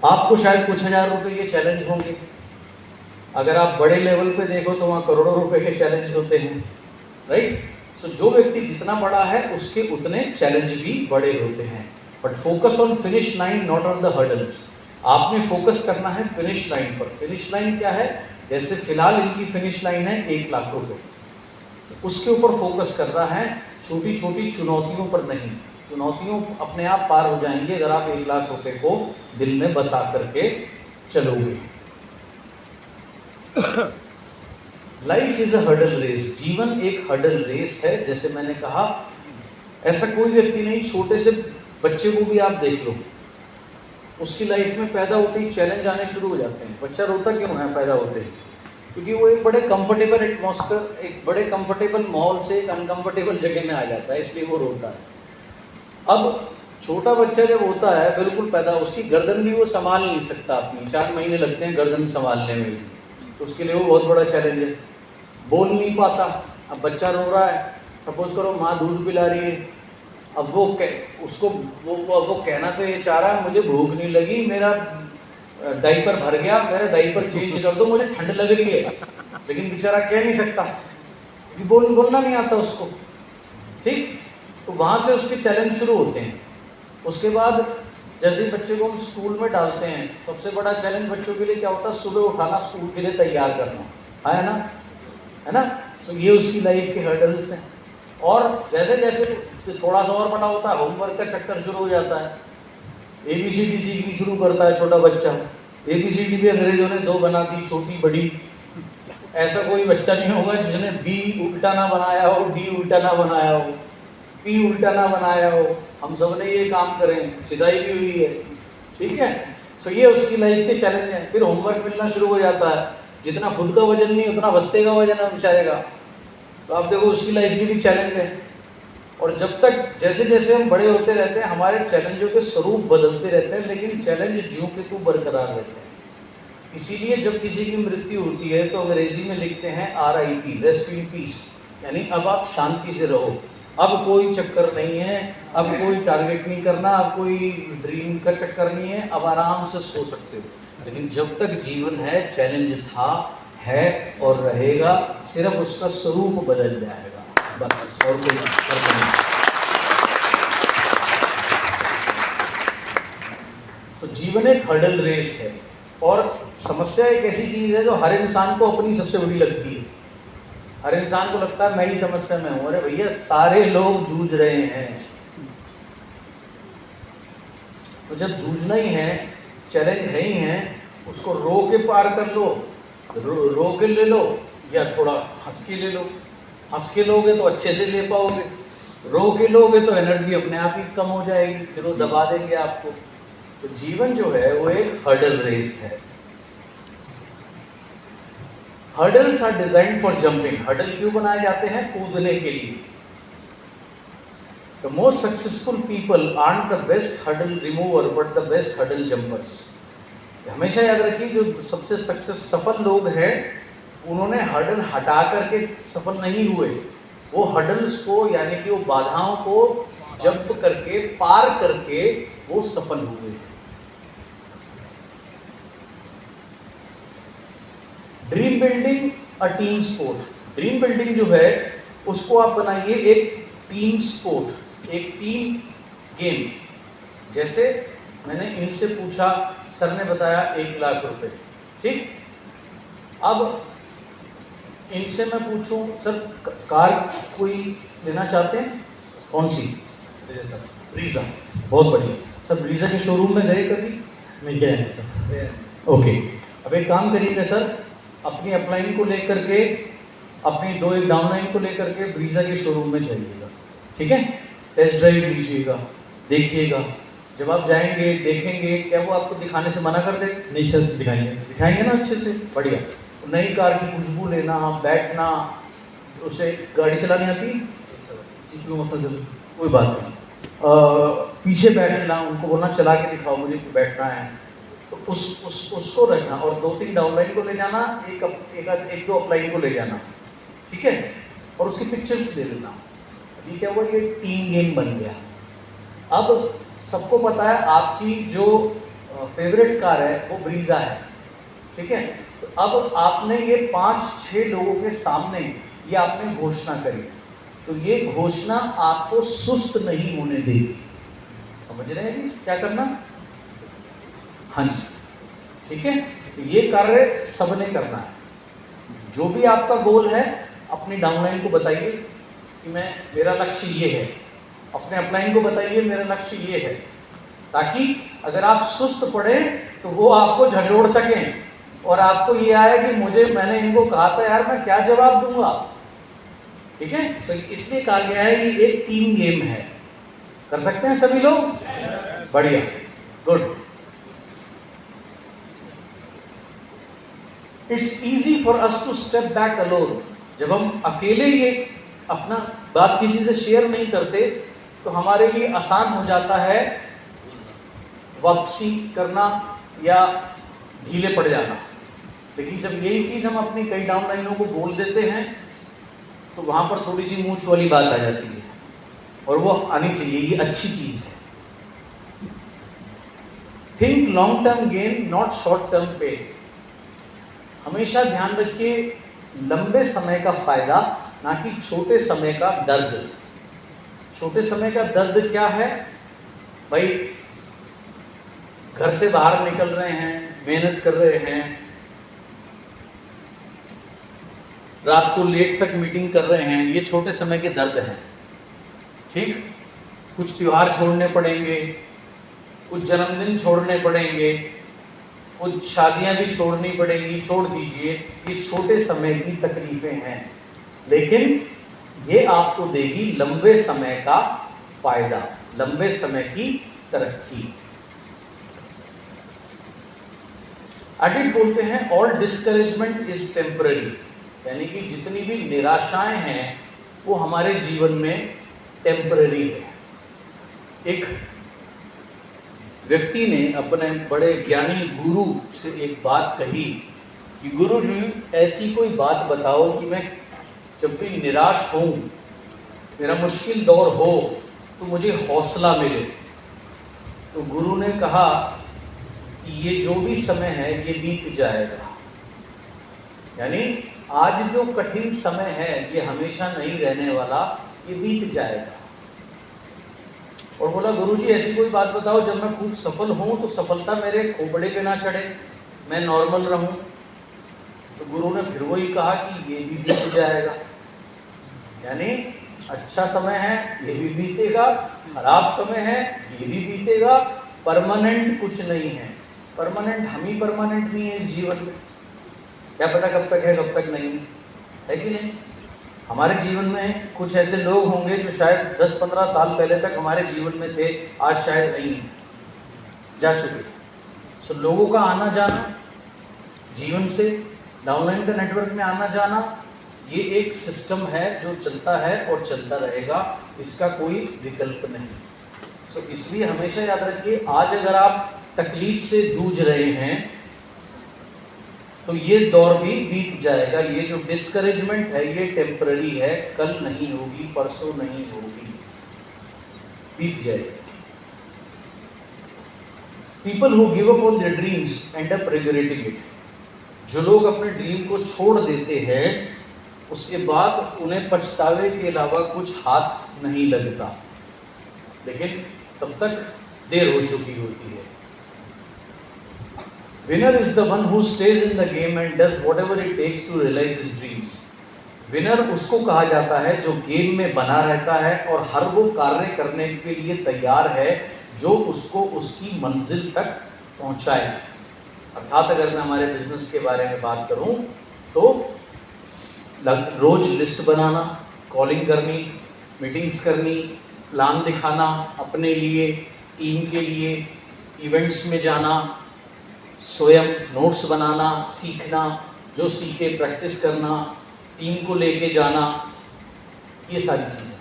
आपको शायद कुछ हजार रुपए के चैलेंज होंगे, अगर आप बड़े लेवल पे देखो तो वहाँ करोड़ों रुपए के चैलेंज होते हैं, राइट। सो जो व्यक्ति जितना बड़ा है उसके उतने चैलेंज भी बड़े होते हैं। But focus on finish line, not on the hurdles. आपने फोकस करना है फिनिश लाइन पर। फिनिश लाइन क्या है? जैसे फिलहाल इनकी फिनिश लाइन है 1 लाख रुपए, उसके ऊपर फोकस करना है, छोटी छोटी चुनौतियों पर नहीं। चुनौतियों अपने आप पार हो जाएंगी अगर आप 1 लाख रुपए को दिल में बसा करके चलोगे। Life is a hurdle race. जीवन एक हर्डल रेस है। जैसे मैंने कहा, ऐसा कोई व्यक्ति नहीं, छोटे से बच्चे को भी आप देख लो, उसकी लाइफ में पैदा होते ही चैलेंज आने शुरू हो जाते हैं। बच्चा रोता क्यों है पैदा होते ही? क्योंकि वो एक बड़े कंफर्टेबल एटमॉस्फेयर, एक बड़े कंफर्टेबल माहौल से एक अनकंफर्टेबल जगह में आ जाता है, इसलिए वो रोता है। अब छोटा बच्चा जब होता है बिल्कुल पैदा, उसकी गर्दन भी वो संभाल नहीं सकता अपनी, 4 महीने लगते हैं गर्दन संभालने में भी, तो उसके लिए वो बहुत बड़ा चैलेंज है। बोल नहीं पाता। अब बच्चा रो रहा है, सपोज करो माँ दूध पिला रही है, अब वो उसको वो कहना तो ये चाह रहा है, मुझे भूख नहीं लगी, मेरा डाइपर भर गया, मेरा डाइपर चेंज कर दो, मुझे ठंड लग रही है, लेकिन बेचारा कह नहीं सकता, बोलना नहीं आता उसको, ठीक। तो वहाँ से उसके चैलेंज शुरू होते हैं। उसके बाद जैसे बच्चे को हम स्कूल में डालते हैं, सबसे बड़ा चैलेंज बच्चों के लिए क्या होता है? सुबह उठाना, स्कूल के लिए तैयार करना, है ना। तो ये उसकी लाइफ के हर्डल्स हैं। और जैसे जैसे थोड़ा सा और बड़ा होता है, होमवर्क का चक्कर शुरू हो जाता है, ABCD सीखनी शुरू करता है छोटा बच्चा। ABCD भी अंग्रेजों ने 2 बना दी, छोटी बड़ी। ऐसा कोई बच्चा नहीं होगा जिसने B उल्टा ना बनाया हो, D उल्टा ना बनाया हो, P उल्टा ना बनाया हो। हम सब ने ये काम करें, सिदाई भी हुई है, ठीक है। सो ये उसकी लाइफ के चैलेंज है। फिर होमवर्क मिलना शुरू हो जाता है, जितना खुद का वजन नहीं उतना बस्ते का वजन है बेचारेगा, तो आप देखो उसकी लाइफ की भी चैलेंज है। और जब तक जैसे जैसे हम बड़े होते रहते हैं, हमारे चैलेंजों के स्वरूप बदलते रहते हैं, लेकिन चैलेंज ज्यों के त्यों बरकरार रहते हैं। इसीलिए जब किसी की मृत्यु होती है तो अंग्रेजी में लिखते हैं RIP, रेस्ट इन पीस, यानी अब आप शांति से रहो, अब कोई चक्कर नहीं है, अब कोई टारगेट नहीं करना, अब कोई ड्रीम का चक्कर नहीं है, अब आराम से सो सकते हो। लेकिन जब तक जीवन है, चैलेंज था, है और रहेगा, सिर्फ उसका स्वरूप बदल जाएगा, बस, और कोई फर्क नहीं। सो जीवन एक हर्डल रेस है। और समस्या एक ऐसी चीज है जो हर इंसान को अपनी सबसे बड़ी लगती है। हर इंसान को लगता है मैं ही समस्या में हूं। अरे भैया, सारे लोग जूझ रहे हैं, तो जब जूझना ही है, चैलेंज है ही है, उसको रो के पार कर लो, रो के ले लो, या थोड़ा हंस के ले लो। हंस के लोगे तो अच्छे से ले पाओगे, रो के लोगे तो एनर्जी अपने आप ही कम हो जाएगी, फिर वो दबा देंगे आपको। तो जीवन जो है वो एक हर्डल रेस है। Hurdles are designed for jumping. Hurdle क्यों बनाए जाते हैं? कूदने के लिए। The most successful people aren't the best hurdle remover but the best hurdle jumpers. हमेशा याद रखिए, जो सबसे सफल लोग हैं उन्होंने हर्डल हटा करके सफल नहीं हुए, वो हर्डल्स को यानी कि वो बाधाओं को जंप करके, पार करके वो सफल हुए। Dream building a team sport. Dream building जो है उसको आप बनाइए एक टीम स्पोर्ट, एक टीम गेम। जैसे मैंने इनसे पूछा, सर ने बताया 1 लाख रुपए, ठीक। अब इनसे मैं पूछूं, सर कार कोई लेना चाहते हैं? कौन सी? ब्रीजा। बहुत बढ़िया। सर ब्रीजा के शोरूम में गए कभी? नहीं गए हैं सर। ओके, अब एक काम करिएगा सर, अपनी अपलाइन को लेकर के, अपनी 2-1 डाउनलाइन को लेकर के ब्रीजा के शोरूम में जाइएगा, ठीक है। टेस्ट ड्राइव लीजिएगा, देखिएगा। जब आप जाएंगे, देखेंगे, क्या वो आपको दिखाने से मना कर दे? नहीं सर, दिखाएंगे ना अच्छे से, बढ़िया। नई कार की खुशबू लेना, बैठना, उसे गाड़ी चलानी आती है? सीख लो सर, कोई बात नहीं। पीछे बैठना, उनको बोलना चला के दिखाओ, मुझे बैठना है, तो उसको रखना। और 2-3 डाउनलाइन को ले जाना, एक दो अपलाइन को ले जाना, ठीक है। और उसकी पिक्चर्स ले लेना। ये क्या हुआ? ये टीम गेम बन गया। अब सबको पता है आपकी जो फेवरेट कार है वो ब्रीजा है, ठीक है। तो अब आपने ये 5-6 लोगों के सामने ये आपने घोषणा करी, तो ये घोषणा आपको सुस्त नहीं होने देगी। समझ रहे हैं क्या करना? हाँ जी, ठीक है। तो ये कार्य सबने करना है। जो भी आपका गोल है अपनी डाउनलाइन को बताइए कि मेरा लक्ष्य ये है, अपने अपलाइन को बताइए मेरा लक्ष्य ये है, ताकि अगर आप सुस्त पड़े तो वो आपको झंझोड़ सकें और आपको ये आया कि मैंने इनको कहा था यार मैं क्या जवाब दूंगा, ठीक है। सो इसलिए कहा गया है कि एक टीम गेम है। कर सकते हैं सभी लोग? बढ़िया, good. It's easy for us to step back alone. जब हम अकेले ये अपना बात किसी से शेयर नहीं करते तो हमारे लिए आसान हो जाता है वापसी करना या ढीले पड़ जाना। लेकिन जब यही चीज़ हम अपनी कई डाउनलाइनों को बोल देते हैं तो वहाँ पर थोड़ी सी मूंछ वाली बात आ जाती है, और वो आनी चाहिए, ये अच्छी चीज़ है। Think long term gain not short term पे। हमेशा ध्यान रखिए लंबे समय का फायदा, ना कि छोटे समय का दर्द। छोटे समय का दर्द क्या है भाई? घर से बाहर निकल रहे हैं, मेहनत कर रहे हैं, रात को लेट तक मीटिंग कर रहे हैं, ये छोटे समय के दर्द हैं, ठीक। कुछ त्योहार छोड़ने पड़ेंगे, कुछ जन्मदिन छोड़ने पड़ेंगे, कुछ शादियां भी छोड़नी पड़ेंगी, छोड़ दीजिए, ये छोटे समय की तकलीफें हैं। लेकिन ये आपको देगी लंबे समय का फायदा, लंबे समय की तरक्की। एडिट बोलते हैं ऑल डिस्करेजमेंट इज टेम्पररी, यानी कि जितनी भी निराशाएं हैं वो हमारे जीवन में टेम्पररी है। एक व्यक्ति ने अपने बड़े ज्ञानी गुरु से एक बात कही कि गुरु जी ऐसी कोई बात बताओ कि मैं जब भी निराश हूँ, मेरा मुश्किल दौर हो, तो मुझे हौसला मिले। तो गुरु ने कहा कि ये जो भी समय है ये बीत जाएगा, यानी आज जो कठिन समय है ये हमेशा नहीं रहने वाला, ये बीत जाएगा। और बोला गुरुजी ऐसी कोई बात बताओ जब मैं खूब सफल हूं तो सफलता मेरे खोपड़े पे ना चढ़े, मैं नॉर्मल रहूं। तो गुरु ने फिर वही कहा कि ये भी बीत जाएगा, यानी अच्छा समय है ये भी बीतेगा, खराब समय है ये भी बीतेगा, परमानेंट कुछ नहीं है। परमानेंट हम ही परमानेंट नहीं है इस जीवन में, क्या पता कब तक है कब तक नहीं है कि नहीं। हमारे जीवन में कुछ ऐसे लोग होंगे जो शायद 10-15 साल पहले तक हमारे जीवन में थे, आज शायद नहीं है, जा चुके। सो लोगों का आना जाना जीवन से, डाउनलाइन का नेटवर्क में आना जाना, ये एक सिस्टम है जो चलता है और चलता रहेगा, इसका कोई विकल्प नहीं। सो इसलिए हमेशा याद रखिए, आज अगर आप तकलीफ से जूझ रहे हैं तो ये दौर भी बीत जाएगा। ये जो डिस्करेजमेंट है ये टेम्पररी है, कल नहीं होगी, परसों नहीं होगी, बीत जाएगी। People who give up on their dreams and up regretting it. जो लोग अपने ड्रीम को छोड़ देते हैं उसके बाद उन्हें पछतावे के अलावा कुछ हाथ नहीं लगता, लेकिन तब तक देर हो चुकी होती है। Winner is the one who stays in the game and does whatever it takes to realize his dreams. Winner उसको कहा जाता है जो गेम में बना रहता है और हर वो कार्य करने के लिए तैयार है जो उसको उसकी मंजिल तक पहुंचाए। अर्थात अगर मैं हमारे बिजनेस के बारे में बात करूं तो रोज लिस्ट बनाना, कॉलिंग करनी, मीटिंग्स करनी, प्लान दिखाना अपने लिए, टीम के लिए, इवेंट्स में जाना, स्वयं नोट्स बनाना, सीखना, जो सीखे प्रैक्टिस करना, टीम को लेके जाना, ये सारी चीज़ें।